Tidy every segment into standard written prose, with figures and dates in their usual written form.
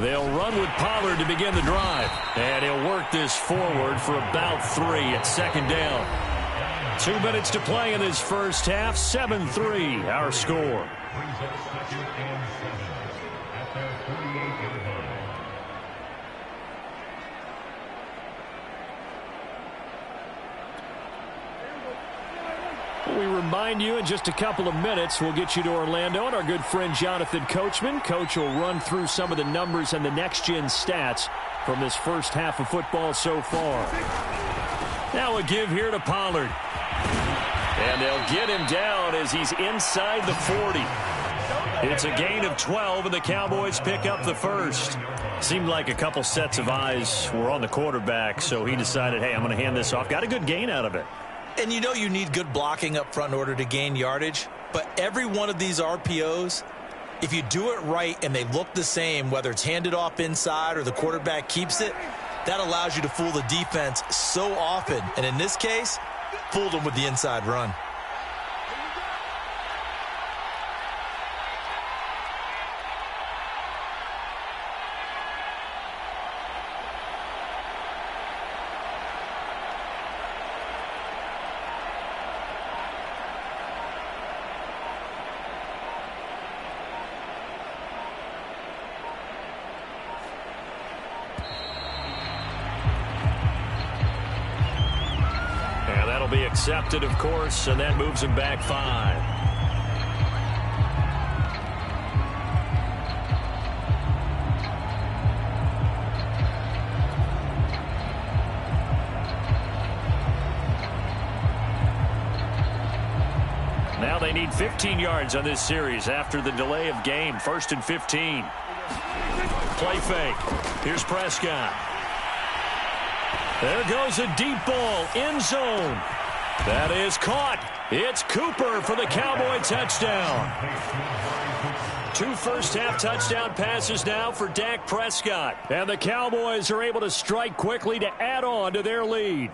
They'll run with Pollard to begin the drive. And he'll work this forward for about 3 at second down. 2 minutes to play in this first half. 7-3, our score. We remind you in just a couple of minutes we'll get you to Orlando and our good friend Jonathan Coachman. Coach will run through some of the numbers and the next-gen stats from this first half of football so far. Now a give here to Pollard. And they'll get him down as he's inside the 40. It's a gain of 12, and the Cowboys pick up the first. Seemed like a couple sets of eyes were on the quarterback, so he decided, hey, I'm going to hand this off. Got a good gain out of it. And you know you need good blocking up front in order to gain yardage. But every one of these RPOs, if you do it right and they look the same, whether it's handed off inside or the quarterback keeps it, that allows you to fool the defense so often. And in this case, fooled them with the inside run. Be accepted, of course, and that moves him back 5. Now they need 15 yards on this series after the delay of game. 1st and 15. Play fake. Here's Prescott. There goes a deep ball, end zone. That is caught. It's Cooper for the Cowboy touchdown. 2 first-half touchdown passes now for Dak Prescott. And the Cowboys are able to strike quickly to add on to their lead.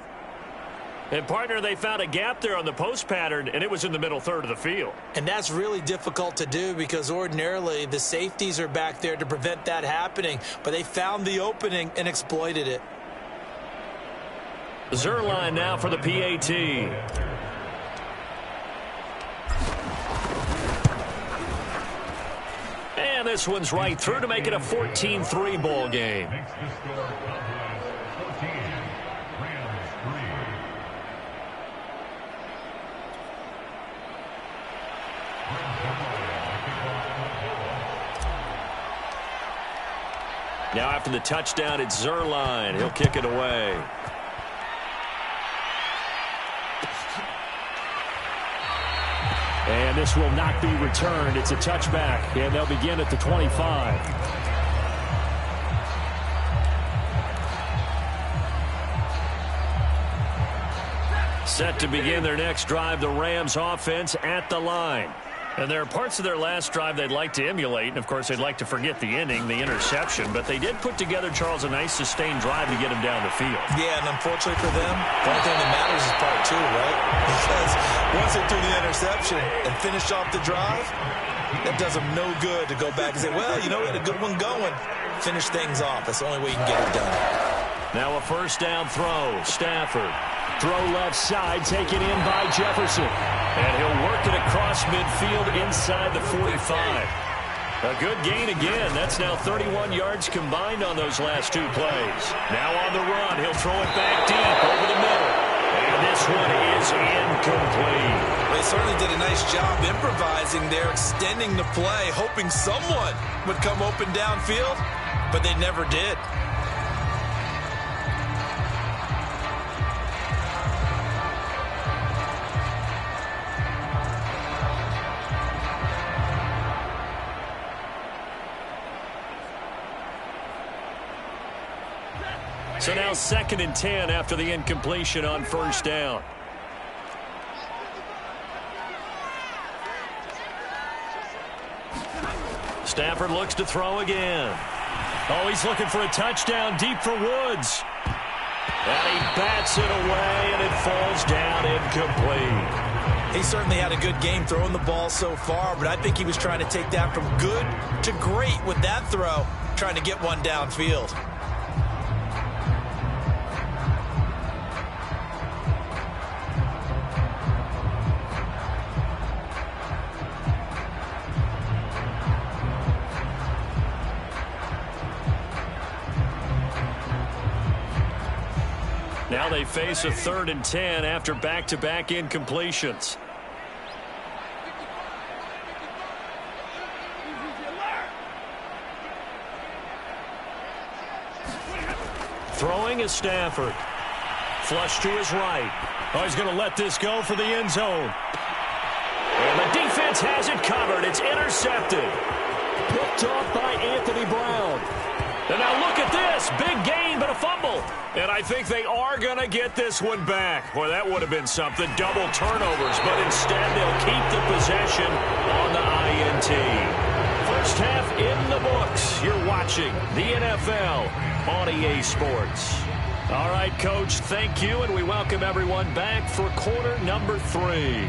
And, partner, they found a gap there on the post pattern, and it was in the middle third of the field. And that's really difficult to do because ordinarily the safeties are back there to prevent that happening. But they found the opening and exploited it. Zerline now for the PAT. And this one's right through to make it a 14-3 ball game. Now after the touchdown, it's Zerline. He'll kick it away. And this will not be returned. It's a touchback, and they'll begin at the 25. Set to begin their next drive, the Rams offense at the line. And there are parts of their last drive they'd like to emulate, and, of course, they'd like to forget the ending, the interception. But they did put together, Charles, a nice sustained drive to get him down the field. Yeah, and unfortunately for them, the only thing that matters is part 2, right? Because once they threw the interception and finished off the drive, that does them no good to go back and say, well, you know, we had a good one going. Finish things off. That's the only way you can get it done. Now a first down throw. Stafford. Throw left side, taken in by Jefferson. And he'll work it across midfield inside the 45. A good gain again. That's now 31 yards combined on those last 2 plays. Now on the run, he'll throw it back deep over the middle. And this one is incomplete. They certainly did a nice job improvising there, extending the play, hoping someone would come open downfield, but they never did. So now 2nd and 10 after the incompletion on first down. Stafford looks to throw again. Oh, he's looking for a touchdown deep for Woods. And he bats it away, and it falls down incomplete. He certainly had a good game throwing the ball so far, but I think he was trying to take that from good to great with that throw. trying to get one downfield. Now they face a 3rd and 10 after back-to-back incompletions. Throwing is Stafford. Flush to his right. Oh, he's going to let this go for the end zone. And the defense has it covered. It's intercepted. Picked off by Anthony Brown. And now look at this. Big gain, but a fumble. And I think they are going to get this one back. Boy, that would have been something. Double turnovers, but instead they'll keep the possession on the INT. First half in the books. You're watching the NFL on EA Sports. All right, Coach, thank you, and we welcome everyone back for quarter number 3.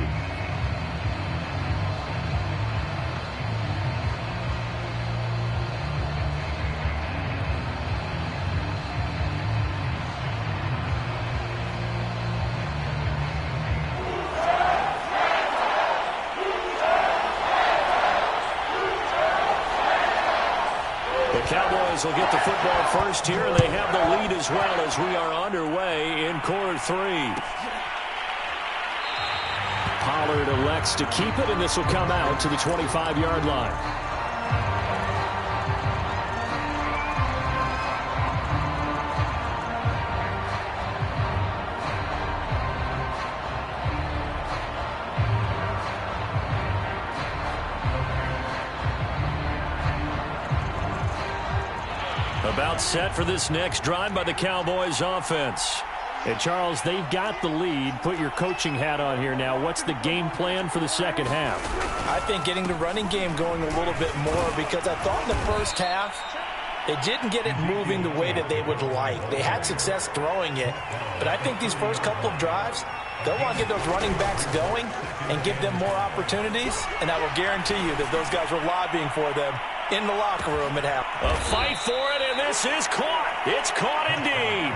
Cowboys will get the football first here, and they have the lead as well as we are underway in quarter 3. Pollard elects to keep it, and this will come out to the 25-yard line. About set for this next drive by the Cowboys offense. And Charles, they've got the lead. Put your coaching hat on here now. What's the game plan for the second half? I think getting the running game going a little bit more, because I thought in the first half they didn't get it moving the way that they would like. They had success throwing it, but I think these first couple of drives, they'll want to get those running backs going and give them more opportunities, and I will guarantee you that those guys were lobbying for them in the locker room at half. A fight for it, and this is caught. It's caught indeed.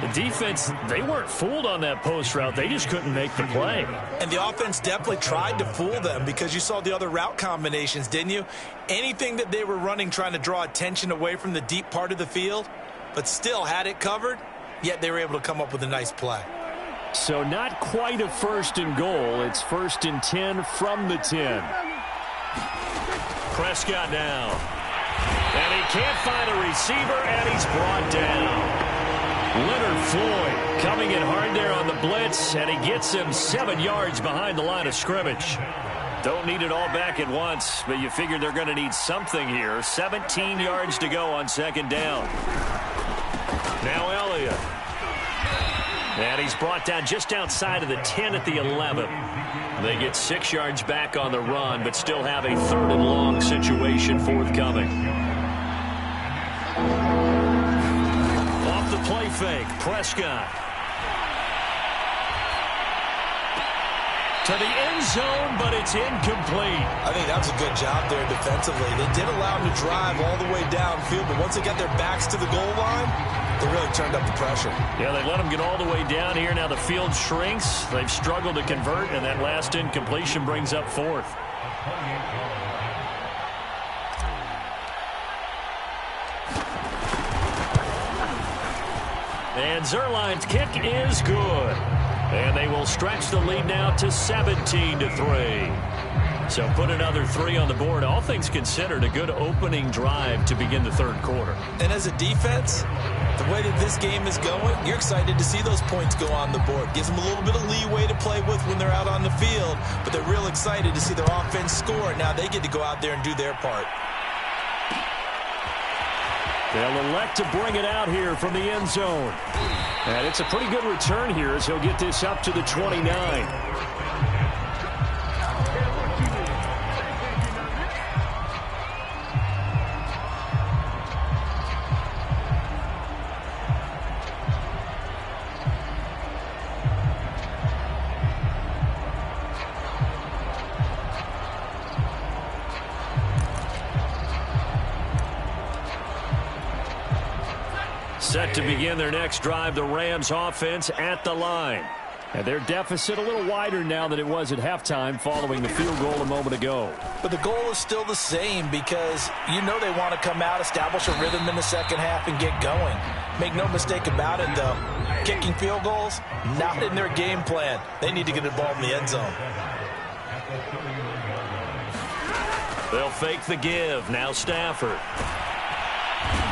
The defense, they weren't fooled on that post route. They just couldn't make the play. And the offense definitely tried to fool them, because you saw the other route combinations, didn't you? Anything that they were running trying to draw attention away from the deep part of the field, but still had it covered, yet they were able to come up with a nice play. So not quite a 1st and goal. It's 1st and 10 from the 10. Prescott now. And he can't find a receiver, and he's brought down. Leonard Floyd coming in hard there on the blitz, and he gets him 7 yards behind the line of scrimmage. Don't need it all back at once, but you figure they're going to need something here. 17 yards to go on 2nd down. Now Elliott. And he's brought down just outside of the 10 at the 11. They get 6 yards back on the run, but still have a 3rd and long situation forthcoming. Off the play fake, Prescott. To the end zone, but it's incomplete. I think that was a good job there defensively. They did allow him to drive all the way downfield, but once they got their backs to the goal line, they really turned up the pressure. Yeah, they let him get all the way down here. Now the field shrinks. They've struggled to convert, and that last incompletion brings up 4th. And Zerline's kick is good. And they will stretch the lead now to 17-3. So put another 3 on the board. All things considered, a good opening drive to begin the 3rd quarter. And as a defense, the way that this game is going, you're excited to see those points go on the board. Gives them a little bit of leeway to play with when they're out on the field, but they're real excited to see their offense score. Now they get to go out there and do their part. They'll elect to bring it out here from the end zone. And it's a pretty good return here as he'll get this up to the 29. Set to begin their next drive, the Rams offense at the line. And their deficit a little wider now than it was at halftime following the field goal a moment ago. But the goal is still the same because you know they want to come out, establish a rhythm in the second half, and get going. Make no mistake about it, though. Kicking field goals, not in their game plan. They need to get the ball in the end zone. They'll fake the give. Now Stafford.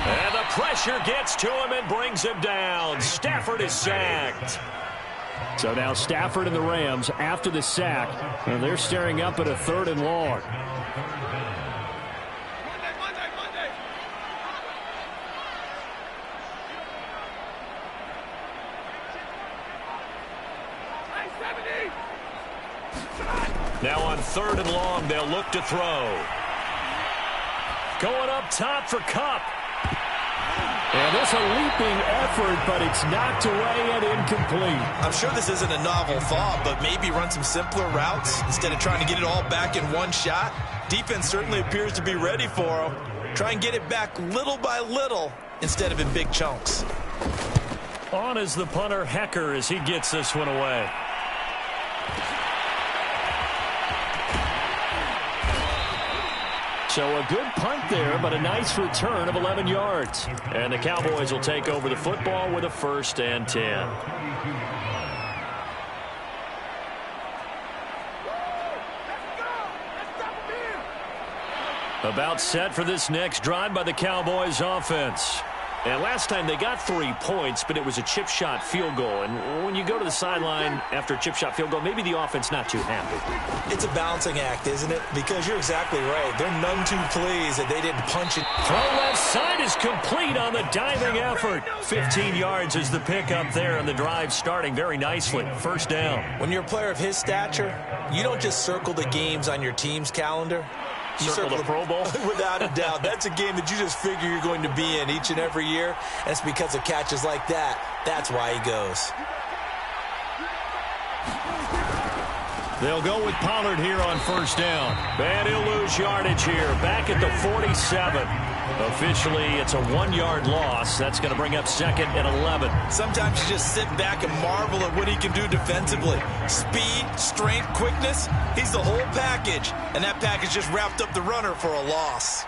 And the pressure gets to him and brings him down. Stafford is sacked. So now Stafford and the Rams after the sack, and they're staring up at a 3rd and long. Now on 3rd and long, they'll look to throw. Going up top for Kupp. And there's a leaping effort, but it's knocked away and incomplete. I'm sure this isn't a novel thought, but maybe run some simpler routes instead of trying to get it all back in one shot. Defense certainly appears to be ready for him. Try and get it back little by little instead of in big chunks. On is the punter, Hecker, as he gets this one away. So a good punt there, but a nice return of 11 yards. And the Cowboys will take over the football with a 1st and 10. About set for this next drive by the Cowboys offense. And last time they got 3 points, but it was a chip shot field goal. And when you go to the sideline after a chip shot field goal, maybe the offense not too happy. It's a balancing act, isn't it? Because you're exactly right. They're none too pleased that they didn't punch it. Throw left side is complete on the diving effort. 15 yards is the pickup there, and the drive starting very nicely. 1st down. When you're a player of his stature, you don't just circle the games on your team's calendar. You circle the Pro Bowl? Without a doubt. That's a game that you just figure you're going to be in each and every year. And it's because of catches like that. That's why he goes. They'll go with Pollard here on 1st down. And he'll lose yardage here. Back at the 47. Officially, it's a 1-yard loss. That's going to bring up 2nd and 11. Sometimes you just sit back and marvel at what he can do defensively. Speed, strength, quickness. He's the whole package. And that package just wrapped up the runner for a loss.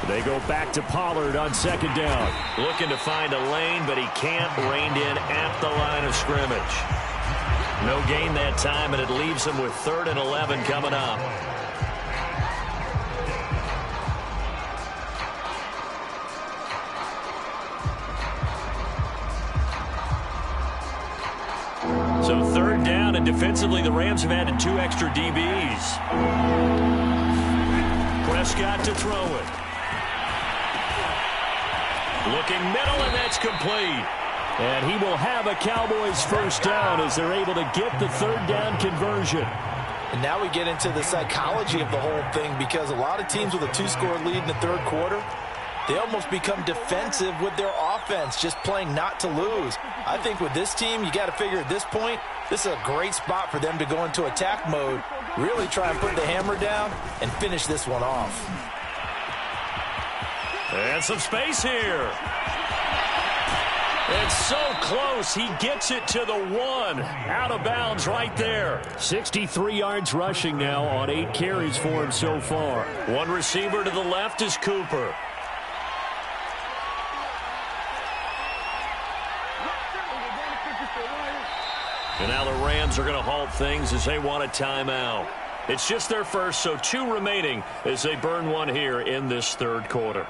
They go back to Pollard on 2nd down. Looking to find a lane, but he can't. Reined in at the line of scrimmage. No gain that time, and it leaves him with 3rd and 11 coming up. So 3rd down, and defensively the Rams have added 2 extra DBs. Prescott to throw it. Looking middle, and that's complete. And he will have a Cowboys 1st down as they're able to get the 3rd down conversion. And now we get into the psychology of the whole thing, because a lot of teams with a 2-score lead in the 3rd quarter, they almost become defensive with their offense, just playing not to lose. I think with this team, you got to figure at this point, this is a great spot for them to go into attack mode, really try and put the hammer down and finish this one off. And some space here. It's so close. He gets it to the 1. Out of bounds right there. 63 yards rushing now on 8 carries for him so far. One receiver to the left is Cooper. And now the Rams are going to halt things as they want a timeout. It's just their first, so 2 remaining as they burn one here in this 3rd quarter.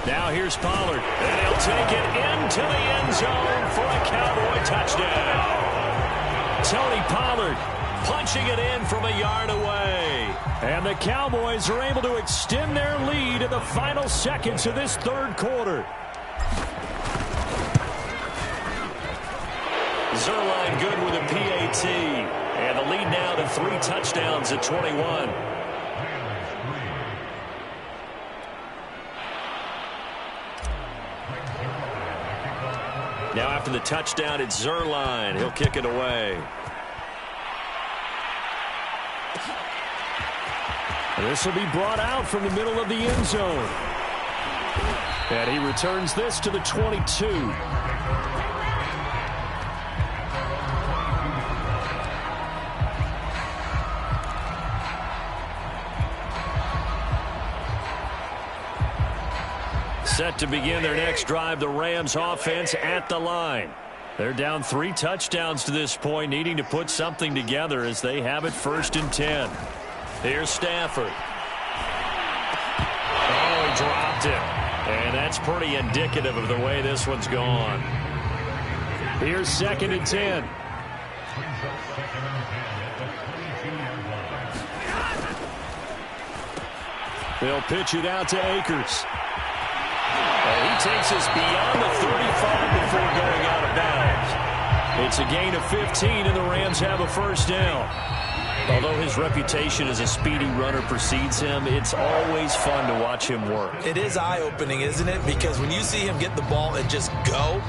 Now here's Pollard, and he'll take it into the end zone for a Cowboy touchdown. Tony Pollard punching it in from a yard away. And the Cowboys are able to extend their lead in the final seconds of this third quarter. Zuerlein good with a PAT. And the lead now to 3 touchdowns at 21. Now after the touchdown, it's Zuerlein. He'll kick it away. This will be brought out from the middle of the end zone. And he returns this to the 22. Set to begin their next drive, the Rams offense at the line. They're down 3 touchdowns to this point, needing to put something together as they have it 1st and 10. Here's Stafford. Oh, he dropped it. And that's pretty indicative of the way this one's gone. Here's 2nd and 10. They'll pitch it out to Akers. And he takes us beyond the 35 before going out of bounds. It's a gain of 15, and the Rams have a 1st down. Although his reputation as a speedy runner precedes him, it's always fun to watch him work. It is eye-opening, isn't it? Because when you see him get the ball and just go,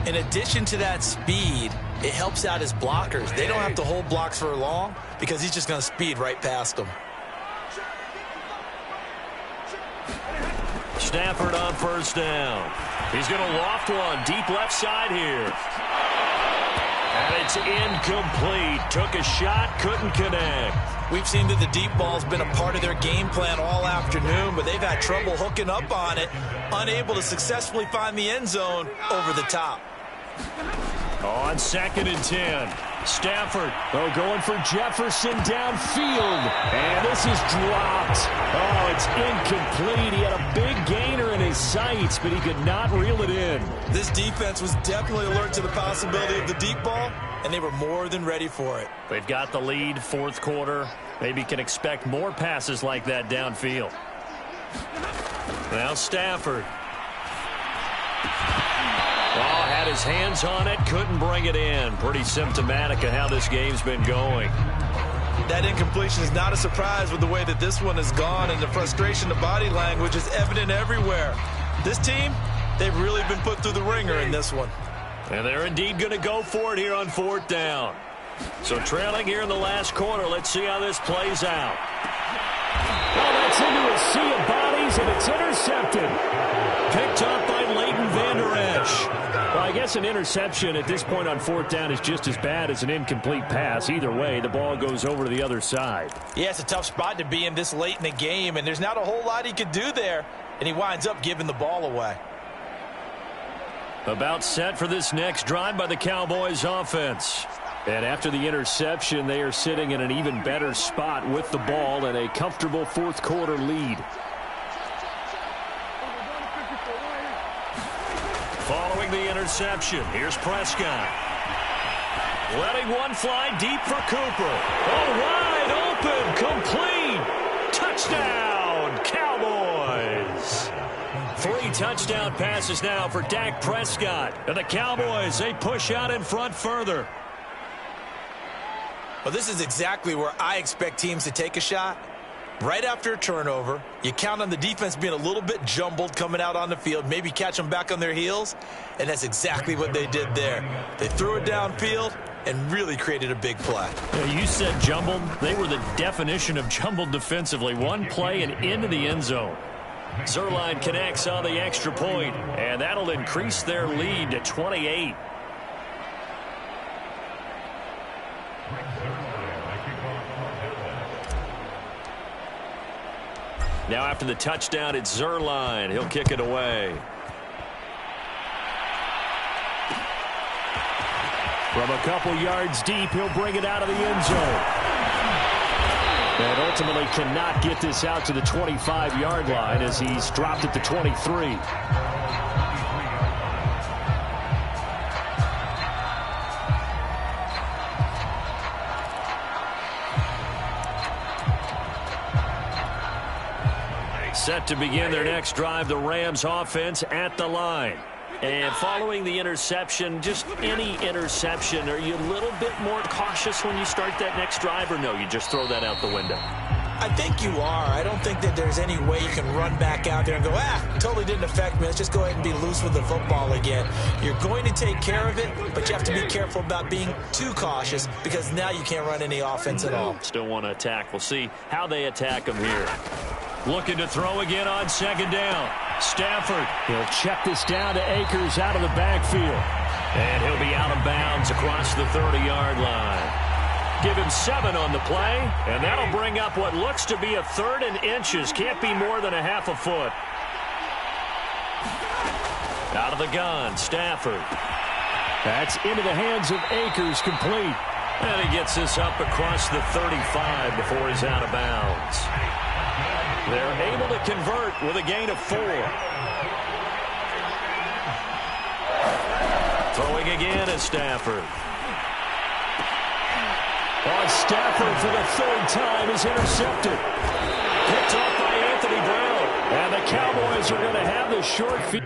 in addition to that speed, it helps out his blockers. They don't have to hold blocks for long because he's just going to speed right past them. Stafford on 1st down. He's going to loft one deep left side here. And it's incomplete. Took a shot, couldn't connect. We've seen that the deep ball's been a part of their game plan all afternoon, but they've had trouble hooking up on it, unable to successfully find the end zone over the top. On 2nd and 10. Stafford, going for Jefferson downfield. And this is dropped. Oh, it's incomplete. He had a big gainer in his sights, but he could not reel it in. This defense was definitely alert to the possibility of the deep ball, and they were more than ready for it. They've got the lead, 4th quarter. Maybe can expect more passes like that downfield. Now Stafford. Oh, had his hands on it, couldn't bring it in. Pretty symptomatic of how this game's been going. That incompletion is not a surprise with the way that this one has gone, and the frustration, the body language is evident everywhere. This team, they've really been put through the ringer in this one. And they're indeed going to go for it here on 4th down. So trailing here in the last quarter, let's see how this plays out. Oh, that's into a sea of bodies, and it's intercepted. Picked up by Leighton Vander Esch. Well, I guess an interception at this point on 4th down is just as bad as an incomplete pass. Either way, the ball goes over to the other side. Yeah, it's a tough spot to be in this late in the game, and there's not a whole lot he could do there, and he winds up giving the ball away. About set for this next drive by the Cowboys offense. And after the interception, they are sitting in an even better spot with the ball and a comfortable 4th quarter lead. Following the interception, here's Prescott. Letting one fly deep for Cooper. Oh, wide open, complete. Touchdown, Cowboys. 3 touchdown passes now for Dak Prescott. And the Cowboys, they push out in front further. Well, this is exactly where I expect teams to take a shot. Right after a turnover, you count on the defense being a little bit jumbled coming out on the field, maybe catch them back on their heels, and that's exactly what they did there. They threw it downfield and really created a big play. Yeah, you said jumbled. They were the definition of jumbled defensively. One play and into the end zone. Zuerlein connects on the extra point, and that'll increase their lead to 28. Now after the touchdown, it's Zuerlein. He'll kick it away. From a couple yards deep, he'll bring it out of the end zone. And ultimately cannot get this out to the 25-yard line as he's dropped at the 23. Set to begin their next drive, the Rams offense at the line. And following the interception, just any interception, are you a little bit more cautious when you start that next drive, or no, you just throw that out the window? I think you are. I don't think that there's any way you can run back out there and go, totally didn't affect me. Let's just go ahead and be loose with the football again. You're going to take care of it, but you have to be careful about being too cautious because now you can't run any offense at all. Still want to attack. We'll see how they attack them here. Looking to throw again on second down. Stafford, he'll check this down to Akers out of the backfield. And he'll be out of bounds across the 30-yard line. Give him 7 on the play, and that'll bring up what looks to be a 3rd and inches. Can't be more than a half a foot. Out of the gun, Stafford. That's into the hands of Akers, complete. And he gets this up across the 35 before he's out of bounds. They're able to convert with a gain of 4. Throwing again is Stafford. Stafford for the 3rd time is intercepted. Picked up by Anthony Brown. And the Cowboys are going to have the short field.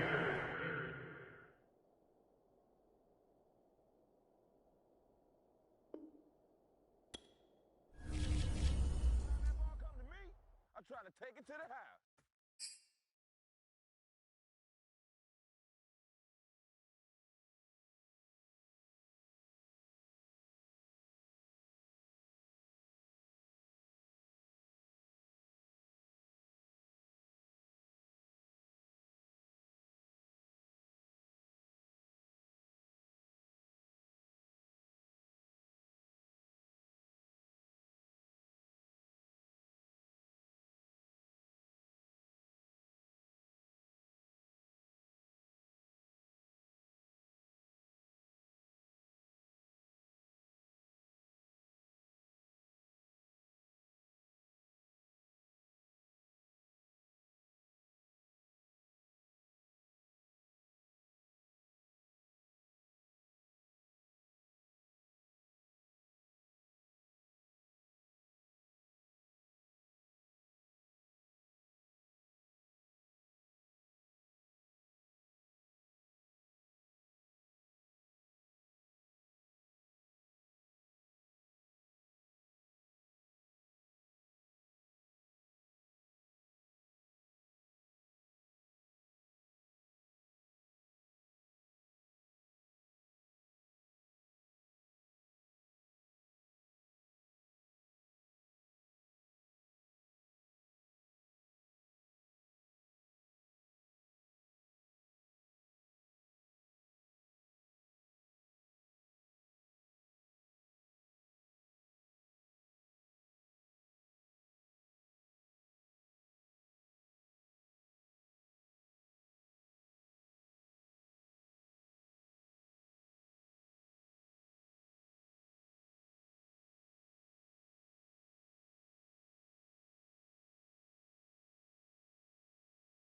I try to take it to the house.